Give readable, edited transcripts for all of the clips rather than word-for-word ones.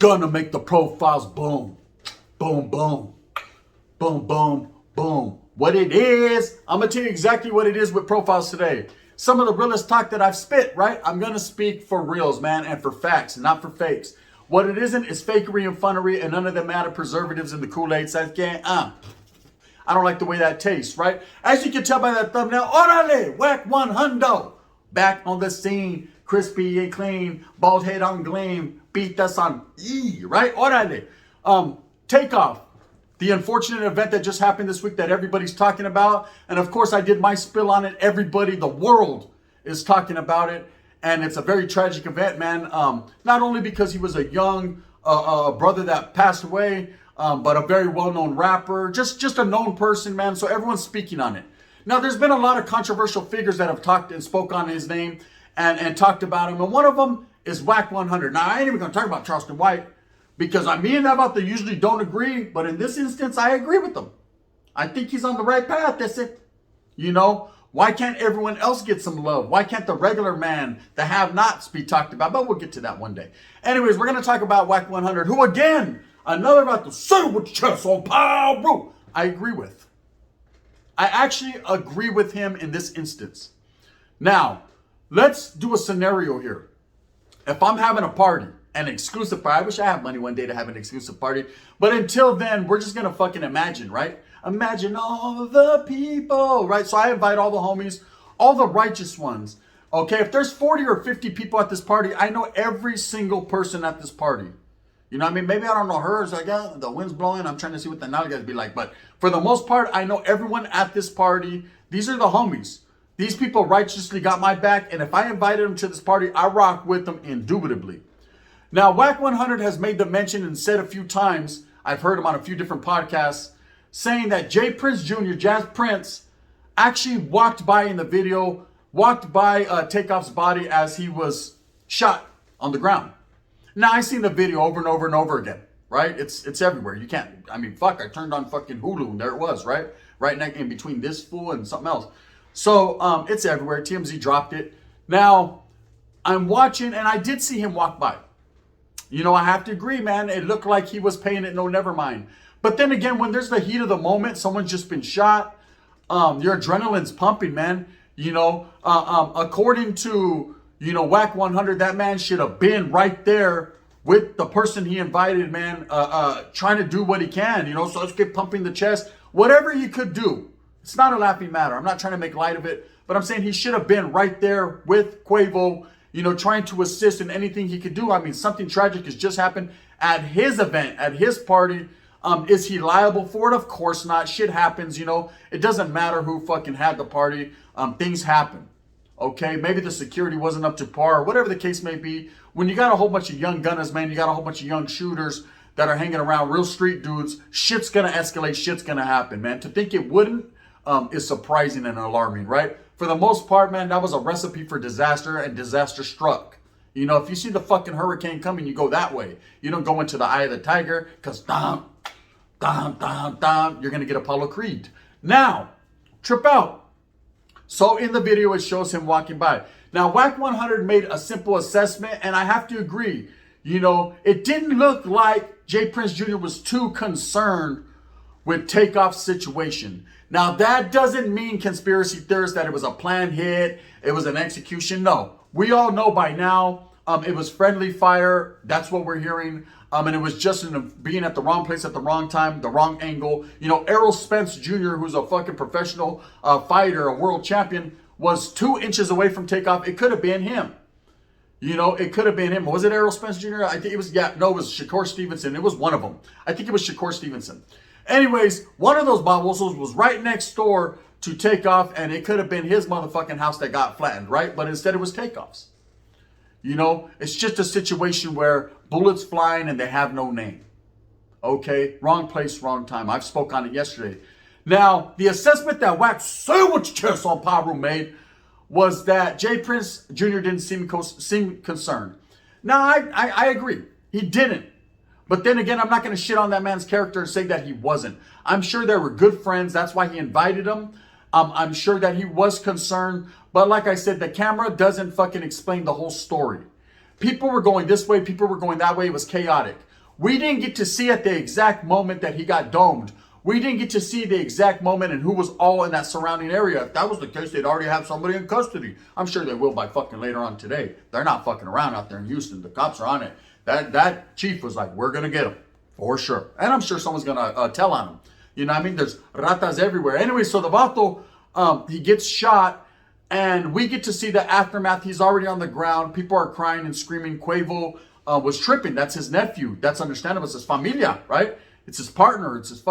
gonna make the profiles boom, boom, boom, boom, boom, boom. What it is, I'm gonna tell you exactly what it is with profiles today. Some of the realest talk that I've spit, right? I'm gonna speak for reals, man, and for facts, not for fakes. What it isn't is fakery and funnery, and none of them added preservatives in the Kool-Aid. So I don't like the way that tastes, right? As you can tell by that thumbnail, orale, Wack 100. Back on the scene, crispy and clean, bald head on gleam, beat us on E, right? Orale. Takeoff. The unfortunate event that just happened this week that everybody's talking about. And of course, I did my spill on it. Everybody, the world is talking about it. And it's a very tragic event, man. Not only because he was a young brother that passed away, but a very well-known rapper, just a known person, man. So everyone's speaking on it. Now, there's been a lot of controversial figures that have talked and spoke on his name and talked about him. And one of them is Wack 100. Now, I ain't even going to talk about Charleston White because me and they usually don't agree. But in this instance, I agree with them. I think he's on the right path. That's it. You know, why can't everyone else get some love? Why can't the regular man, the have-nots, be talked about? But we'll get to that one day. Anyways, we're going to talk about Wack 100, who again, another about the son with chest on pow, bro. I agree with. I actually agree with him in this instance. Now, let's do a scenario here. If I'm having a party, an exclusive party, I wish I had money one day to have an exclusive party. But until then, we're just going to fucking imagine, right? Imagine all the people, right? So I invite all the homies, all the righteous ones. Okay, if there's 40 or 50 people at this party, I know every single person at this party. You know what I mean? Maybe I don't know her. It's like, yeah, the wind's blowing. I'm trying to see what the nalgas be like. But for the most part, I know everyone at this party. These are the homies. These people righteously got my back. And if I invited them to this party, I rock with them indubitably. Now, Wack 100 has made the mention and said a few times, I've heard him on a few different podcasts, saying that J. Prince Jr., Jazz Prince, actually walked by in the video, walked by Takeoff's body as he was shot on the ground. Now, I've seen the video over and over and over again, right? It's everywhere. You can't, I mean, fuck, I turned on fucking Hulu and there it was, right? Right in between this fool and something else. So, it's everywhere. TMZ dropped it. Now, I'm watching and I did see him walk by. You know, I have to agree, man. It looked like he was paying it no never mind. But then again, when there's the heat of the moment, someone's just been shot, your adrenaline's pumping, man. You know, according to, you know, Wack 100, that man should have been right there with the person he invited, man, trying to do what he can, you know, so let's get pumping the chest. Whatever he could do. It's not a laughing matter. I'm not trying to make light of it, but I'm saying he should have been right there with Quavo, you know, trying to assist in anything he could do. I mean, something tragic has just happened at his event, at his party. Is he liable for it? Of course not. Shit happens, you know. It doesn't matter who fucking had the party. Things happen. Okay, maybe the security wasn't up to par, or whatever the case may be. When you got a whole bunch of young gunners, man, you got a whole bunch of young shooters that are hanging around, real street dudes, shit's gonna escalate, shit's gonna happen, man. To think it wouldn't is surprising and alarming, right? For the most part, man, that was a recipe for disaster, and disaster struck. You know, if you see the fucking hurricane coming, you go that way. You don't go into the eye of the tiger, because you're gonna get Apollo Creed. Now, trip out. So in the video, it shows him walking by. Now, Wack 100 made a simple assessment, and I have to agree. You know, it didn't look like J. Prince Jr. was too concerned with Takeoff's situation. Now, that doesn't mean conspiracy theorists that it was a planned hit, it was an execution. No, we all know by now it was friendly fire. That's what we're hearing. And it was just being at the wrong place at the wrong time, the wrong angle. You know, Errol Spence Jr., who's a fucking professional fighter, a world champion, was 2 inches away from Takeoff. It could have been him. You know, it could have been him. Was it Errol Spence Jr.? I think it was, it was Shakur Stevenson. It was one of them. I think it was Shakur Stevenson. Anyways, one of those Bob Whistles was right next door to Takeoff, and it could have been his motherfucking house that got flattened, right? But instead it was Takeoff's. You know, it's just a situation where bullets flying and they have no name. Okay, wrong place, wrong time. I've spoke on it yesterday. Now, the assessment that Wack Sandwich Chest on Pablo made was that J. Prince Jr. didn't seem concerned. Now, I agree. He didn't. But then again, I'm not going to shit on that man's character and say that he wasn't. I'm sure they were good friends. That's why he invited him. I'm sure that he was concerned. But like I said, the camera doesn't fucking explain the whole story. People were going this way. People were going that way. It was chaotic. We didn't get to see at the exact moment that he got domed. We didn't get to see the exact moment and who was all in that surrounding area. If that was the case, they'd already have somebody in custody. I'm sure they will by fucking later on today. They're not fucking around out there in Houston. The cops are on it. That chief was like, we're going to get him for sure. And I'm sure someone's going to tell on him. You know what I mean? There's ratas everywhere. Anyway, so the vato, he gets shot and we get to see the aftermath. He's already on the ground. People are crying and screaming. Quavo was tripping. That's his nephew. That's understandable. It's his familia, right? It's his partner. It's his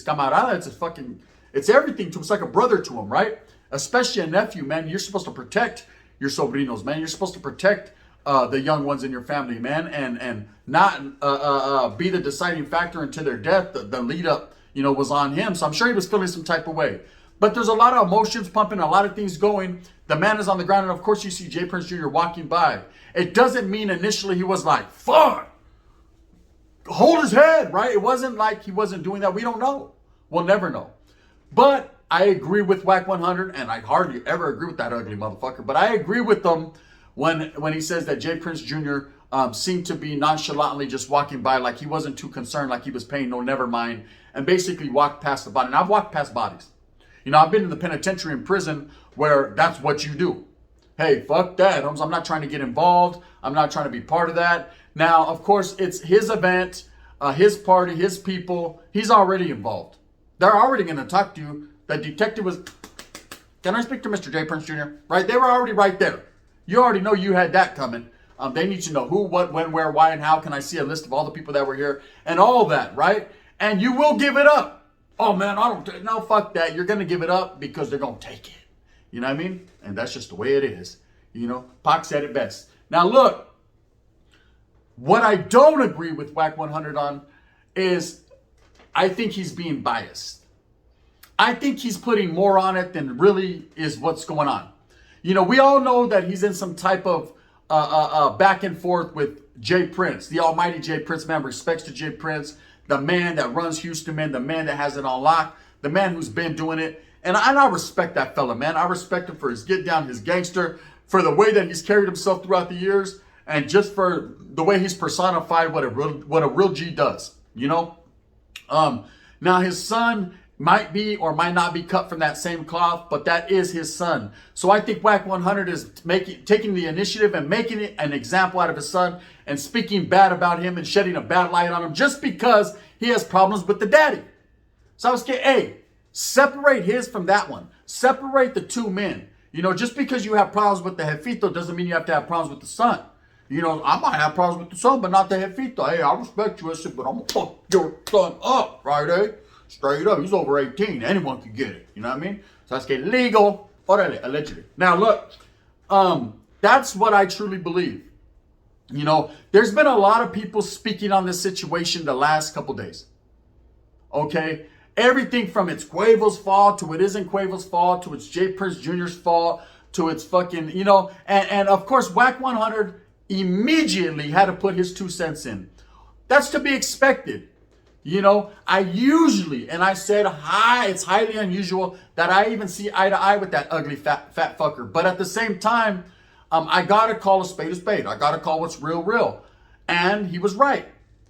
camarada. It's everything to him. It's like a brother to him, right? Especially a nephew, man. You're supposed to protect your sobrinos, man. You're supposed to protect the young ones in your family, man, and not be the deciding factor into their death. The lead up, was on him. So I'm sure he was feeling some type of way. But there's a lot of emotions pumping, a lot of things going. The man is on the ground, and of course you see J. Prince Jr. walking by. It doesn't mean initially he was like, fuck, hold his head, right? It wasn't like he wasn't doing that. We don't know. We'll never know. But I agree with Wack 100, and I hardly ever agree with that ugly motherfucker. But I agree with them when he says that J. Prince Jr. Seemed to be nonchalantly just walking by, like he wasn't too concerned, like he was paying no never mind, and basically walked past the body. And I've walked past bodies. I've been in the penitentiary in prison where that's what you do. Hey, fuck that. I'm not trying to get involved. I'm not trying to be part of that. Now, of course, it's his event, his party, his people. He's already involved. They're already going to talk to you. The detective was, can I speak to Mr. J. Prince Jr.? Right? They were already right there. You already know you had that coming. They need to know who, what, when, where, why, and how. Can I see a list of all the people that were here? And all that, right? And you will give it up. Oh, man, no, fuck that. You're going to give it up because they're going to take it. You know what I mean? And that's just the way it is. Pac said it best. Now, look, what I don't agree with Wack 100 on is I think he's being biased. I think he's putting more on it than really is what's going on. We all know that he's in some type of back and forth with J. Prince, the almighty J. Prince, man. Respects to J. Prince, the man that runs Houston, man, the man that has it on lock, the man who's been doing it. And I respect that fella, man. I respect him for his get down, his gangster, for the way that he's carried himself throughout the years, and just for the way he's personified what a real G does, Now his son might be or might not be cut from that same cloth, but that is his son. So I think Wack 100 is taking the initiative and making it an example out of his son and speaking bad about him and shedding a bad light on him just because he has problems with the daddy. So I was getting, hey, separate his from that one. Separate the two men. Just because you have problems with the jefito doesn't mean you have to have problems with the son. I might have problems with the son, but not the jefito. Hey, I respect you, I said, but I'm going to fuck your son up, right, eh? Straight up, he's over 18. Anyone can get it. You know what I mean? So that's get legal. Orale, allegedly. Now, look, that's what I truly believe. There's been a lot of people speaking on this situation the last couple days. Okay? Everything from it's Quavo's fault to it isn't Quavo's fault to it's J. Prince Jr.'s fault to it's fucking, and of course, Wack 100 immediately had to put his 2 cents in. That's to be expected. I usually, and I said it's highly unusual that I even see eye to eye with that ugly fat fucker. But at the same time, I got to call a spade a spade. I got to call what's real. And he was right.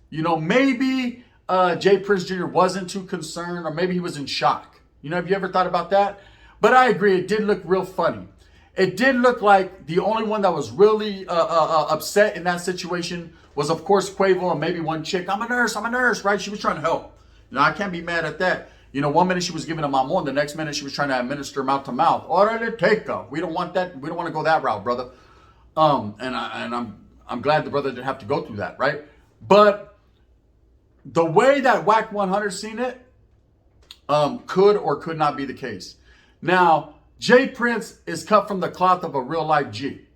Maybe J. Prince Jr. wasn't too concerned, or maybe he was in shock. Have you ever thought about that? But I agree, it did look real funny. It did look like the only one that was really upset in that situation was, of course, Quavo and maybe one chick. I'm a nurse, right? She was trying to help. I can't be mad at that. One minute she was giving him mamon, the next minute she was trying to administer mouth to mouth. Orale, take her. We don't want that. We don't want to go that route, brother. And I'm glad the brother didn't have to go through that, right? But the way that Wack 100 seen it, could or could not be the case. Now, J. Prince is cut from the cloth of a real life G.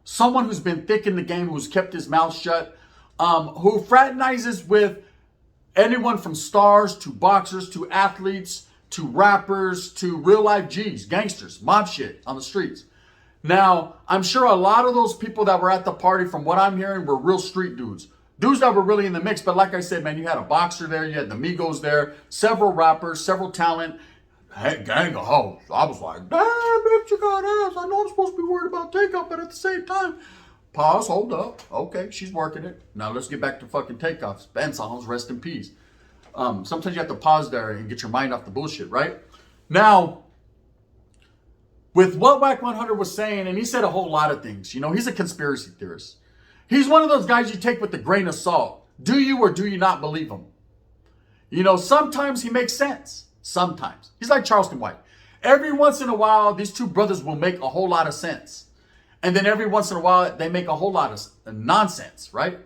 Someone who's been thick in the game, who's kept his mouth shut, who fraternizes with anyone from stars to boxers to athletes to rappers to real life G's, gangsters, mob shit on the streets. Now, I'm sure a lot of those people that were at the party, from what I'm hearing, were real street dudes. Dudes that were really in the mix. But like I said, man, you had a boxer there, you had the Migos there, several rappers, several talent. Hey, gang of hoes. I was like, damn, bitch, you got ass. I know I'm supposed to be worried about takeout, but at the same time, Pause, hold up. Okay, she's working it. Now let's get back to fucking takeoffs. Ben Songs, rest in peace. Sometimes you have to pause there and get your mind off the bullshit, right? Now, with what Wack 100 was saying, and he said a whole lot of things. You know, he's a conspiracy theorist. He's one of those guys you take with a grain of salt. Do you or do you not believe him? You know, sometimes he makes sense. Sometimes. He's like Charleston White. Every once in a while, these two brothers will make a whole lot of sense. And then every once in a while, they make a whole lot of nonsense, right?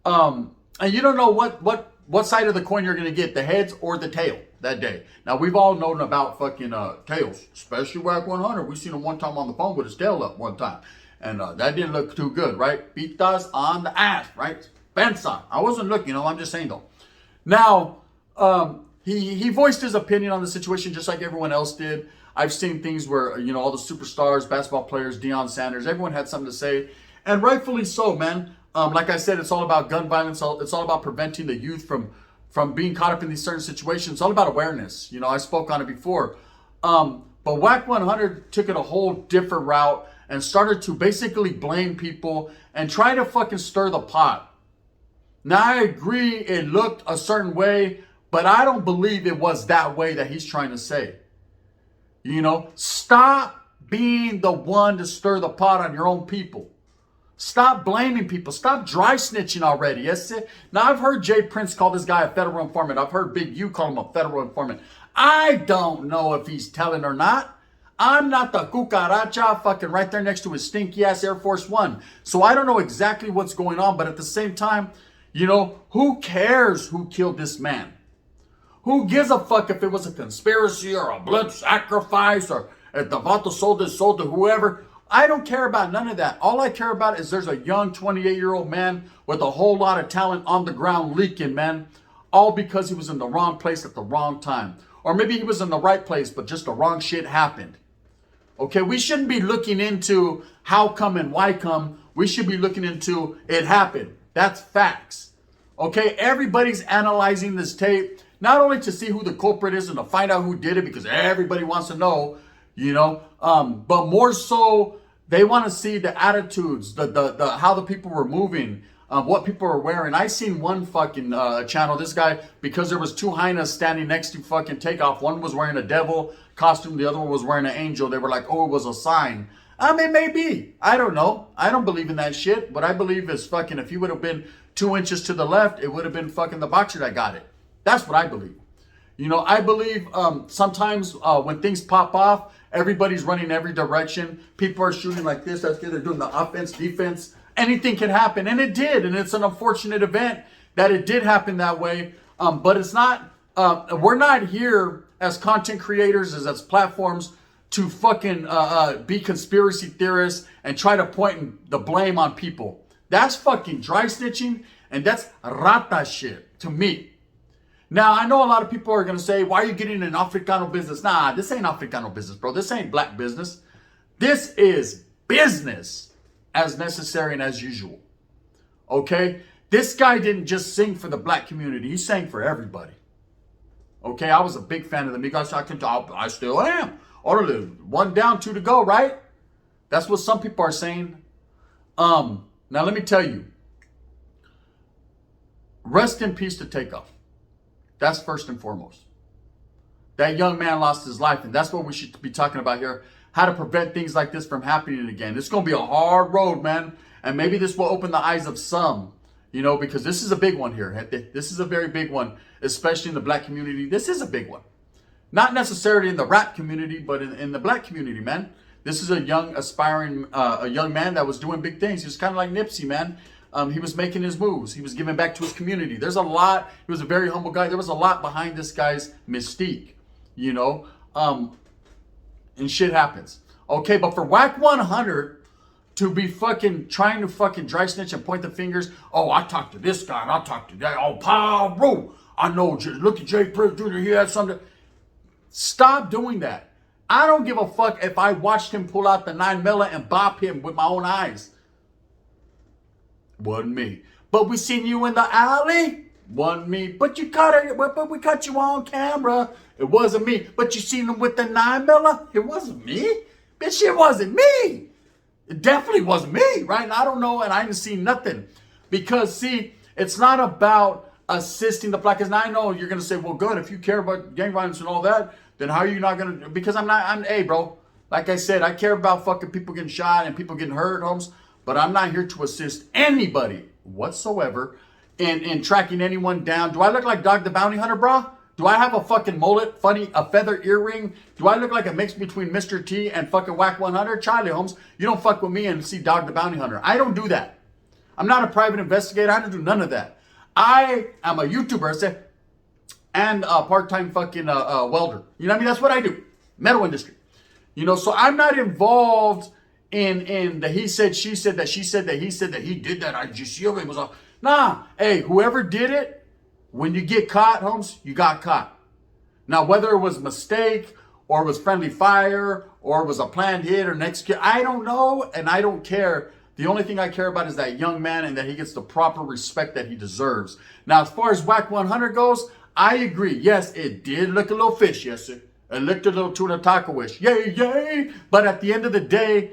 And you don't know what side of the coin you're going to get, the heads or the tail that day. Now, we've all known about fucking tails, especially Wack 100. We seen him one time on the phone with his tail up one time. And that didn't look too good, right? Beat us on the ass, right? Benson. I wasn't looking, I'm just saying though. Now, he voiced his opinion on the situation just like everyone else did. I've seen things where, all the superstars, basketball players, Deion Sanders, everyone had something to say. And rightfully so, man. Like I said, it's all about gun violence. It's all about preventing the youth from being caught up in these certain situations. It's all about awareness. I spoke on it before. But Wack 100 took it a whole different route and started to basically blame people and try to fucking stir the pot. Now, I agree it looked a certain way, but I don't believe it was that way that he's trying to say. Stop being the one to stir the pot on your own people. Stop blaming people. Stop dry snitching already. Yes. Now, I've heard Jay Prince call this guy a federal informant. I've heard Big U call him a federal informant. I don't know if he's telling or not. I'm not the cucaracha fucking right there next to his stinky ass Air Force One. So I don't know exactly what's going on. But at the same time, who cares who killed this man? Who gives a fuck if it was a conspiracy or a blood sacrifice or if the vato sold his soul to whoever? I don't care about none of that. All I care about is there's a young 28-year-old man with a whole lot of talent on the ground leaking, man. All because he was in the wrong place at the wrong time. Or maybe he was in the right place, but just the wrong shit happened. Okay, we shouldn't be looking into how come and why come. We should be looking into it happened. That's facts. Okay, everybody's analyzing this tape. Not only to see who the culprit is and to find out who did it because everybody wants to know, but more so they want to see the attitudes, the how the people were moving, what people were wearing. I seen one fucking channel, this guy, because there was two hyenas standing next to fucking Takeoff. One was wearing a devil costume, the other one was wearing an angel. They were like, oh, it was a sign. Maybe. I don't know. I don't believe in that shit. What I believe is fucking if he would have been 2 inches to the left, it would have been fucking the boxer that got it. That's what I believe. I believe sometimes when things pop off, everybody's running every direction. People are shooting like this. That's good. They're doing the offense, defense. Anything can happen. And it did. And it's an unfortunate event that it did happen that way. But it's not, we're not here as content creators, as platforms to fucking be conspiracy theorists and try to point the blame on people. That's fucking dry snitching. And that's rata shit to me. Now, I know a lot of people are going to say, why are you getting in Africano business? Nah, this ain't Africano business, bro. This ain't black business. This is business as necessary and as usual. Okay? This guy didn't just sing for the black community. He sang for everybody. Okay? I was a big fan of the Migos. I still am. Order one down, two to go, right? That's what some people are saying. Now, let me tell you. Rest in peace to Takeoff. That's first and foremost. That young man lost his life, and that's what we should be talking about here. How to prevent things like this from happening again. It's going to be a hard road, man. And maybe this will open the eyes of some, because this is a big one here. This is a very big one, especially in the black community. This is a big one. Not necessarily in the rap community, but in the black community, man. This is a young, aspiring, a young man that was doing big things. He was kind of like Nipsey, man. He was making his moves. He was giving back to his community. There's a lot. He was a very humble guy. There was a lot behind this guy's mystique, and shit happens. Okay, but for Wack 100 to be fucking trying to fucking dry snitch and point the fingers. Oh, I talked to this guy and I talked to that. Oh, bro, I know. Look at Jay Prince Jr. He had something. Stop doing that. I don't give a fuck if I watched him pull out the 9mm and bop him with my own eyes. Wasn't me. But we seen you in the alley. Wasn't me. But we caught you on camera. It wasn't me. But you seen him with the 9mm. It wasn't me. Bitch, it wasn't me. It definitely wasn't me, right? And I don't know, and I didn't see nothing. Because, see, it's not about assisting the black. Because I know you're going to say, well, good, if you care about gang violence and all that, then how are you not going to? Because hey, bro, like I said, I care about fucking people getting shot and people getting hurt, Holmes. But I'm not here to assist anybody whatsoever in tracking anyone down. Do I look like Dog the Bounty Hunter, bro? Do I have a fucking mullet, a feather earring? Do I look like a mix between Mr. T and fucking Wack 100? Charlie Holmes, you don't fuck with me and see Dog the Bounty Hunter. I don't do that. I'm not a private investigator. I don't do none of that. I am a YouTuber and a part-time fucking welder. You know what I mean? That's what I do. Metal industry. You know, so I'm not involved in the he said, she said, that she said, that he said, that he did that. I just, it was a, nah. Hey, whoever did it, when you get caught, Holmes, you got caught. Now, whether it was a mistake or it was friendly fire or it was a planned hit or next kid, I don't know and I don't care. The only thing I care about is that young man and that he gets the proper respect that he deserves. Now, as far as Wack 100 goes, I agree. Yes, it did look a little fish, yes, sir. It looked a little tuna taco-ish. Yay, yay. But at the end of the day,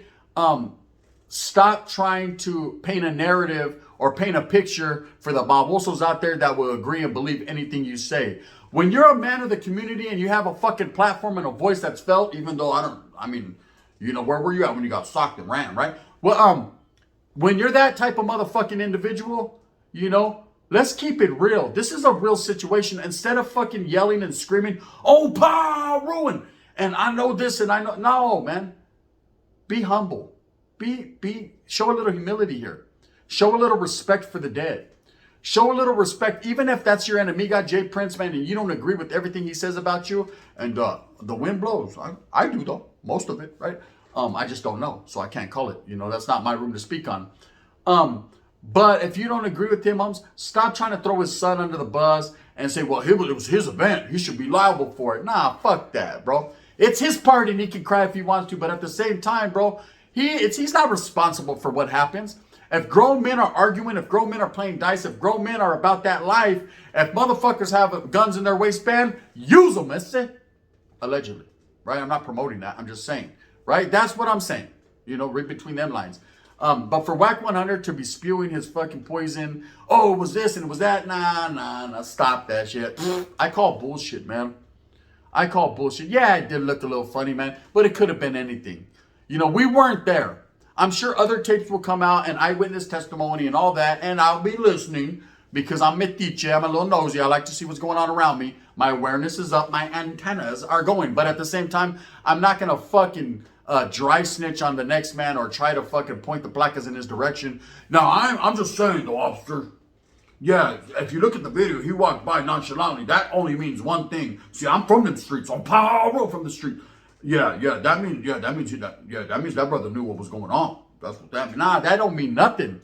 stop trying to paint a narrative or paint a picture for the babosos out there that will agree and believe anything you say. When you're a man of the community and you have a fucking platform and a voice that's felt, even though where were you at when you got socked and ran, right? Well, when you're that type of motherfucking individual, let's keep it real. This is a real situation. Instead of fucking yelling and screaming, oh, pa, ruin. And I know this and I know, no, man. Be humble. Show a little humility here. Show a little respect for the dead. Show a little respect, even if that's your enemy, J Prince, man, and you don't agree with everything he says about you. And the wind blows. I do, though. Most of it, right? I just don't know, so I can't call it. That's not my room to speak on. But if you don't agree with him, stop trying to throw his son under the bus and say, well, it was his event. He should be liable for it. Nah, fuck that, bro. It's his party and he can cry if he wants to. But at the same time, bro, he's not responsible for what happens. If grown men are arguing, if grown men are playing dice, if grown men are about that life, if motherfuckers have guns in their waistband, use them, allegedly, right? I'm not promoting that. I'm just saying, right? That's what I'm saying, read between them lines. But for Wack 100 to be spewing his fucking poison, oh, it was this and it was that, nah, stop that shit. I call bullshit, man. I call bullshit. Yeah, it did look a little funny, man, but it could have been anything. We weren't there. I'm sure other tapes will come out and eyewitness testimony and all that, and I'll be listening because I'm metiche, I'm a little nosy. I like to see what's going on around me. My awareness is up, my antennas are going, but at the same time, I'm not going to fucking dry snitch on the next man or try to fucking point the placas in his direction. Now, I'm just saying, though, officer. Yeah, if you look at the video, he walked by nonchalantly. That only means one thing. See, I'm from the streets. I'm power from the street. Yeah, that means that brother knew what was going on. That's what that means. Nah, that don't mean nothing.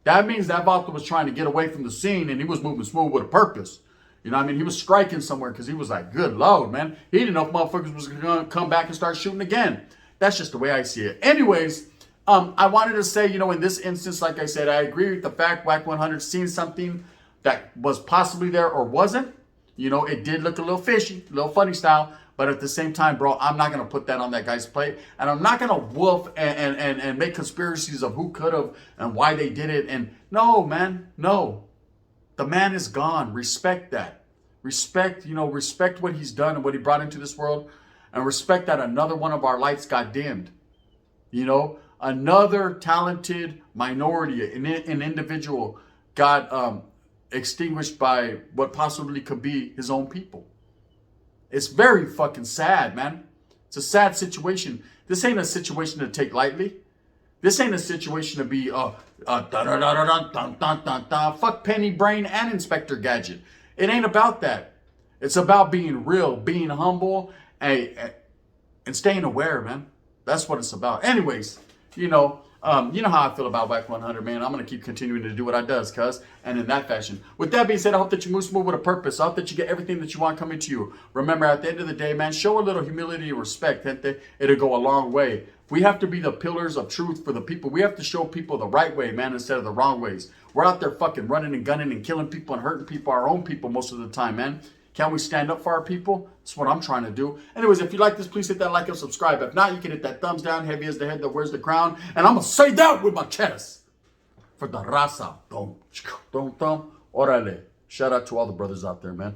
That means that vato was trying to get away from the scene and he was moving smooth with a purpose. He was striking somewhere because he was like, good Lord, man. He didn't know if motherfuckers was going to come back and start shooting again. That's just the way I see it. Anyways, I wanted to say, in this instance, like I said, I agree with the fact Wack 100 seen something that was possibly there or wasn't. It did look a little fishy, a little funny style. But at the same time, bro, I'm not going to put that on that guy's plate. And I'm not going to wolf and make conspiracies of who could have and why they did it. And no, man, no. The man is gone. Respect that. Respect what he's done and what he brought into this world. And respect that another one of our lights got dimmed. Another talented minority, an individual got extinguished by what possibly could be his own people. It's very fucking sad, man. It's a sad situation. This ain't a situation to take lightly. This ain't a situation to be fuck Penny Brain and Inspector Gadget. It ain't about that. It's about being real, being humble, and staying aware, man. That's what it's about. Anyways, you know how I feel about Wack 100, man. I'm going to keep continuing to do what I does, cuz. And in that fashion. With that being said, I hope that you move smooth with a purpose. I hope that you get everything that you want coming to you. Remember, at the end of the day, man, show a little humility and respect. Gente. It'll go a long way. We have to be the pillars of truth for the people. We have to show people the right way, man, instead of the wrong ways. We're out there fucking running and gunning and killing people and hurting people, our own people most of the time, man. Can we stand up for our people? That's what I'm trying to do. Anyways, if you like this, please hit that like and subscribe. If not, you can hit that thumbs down. Heavy as the head that wears the crown. And I'm going to say that with my chest. For the raza. Dum, dum, dum. Orale. Shout out to all the brothers out there, man.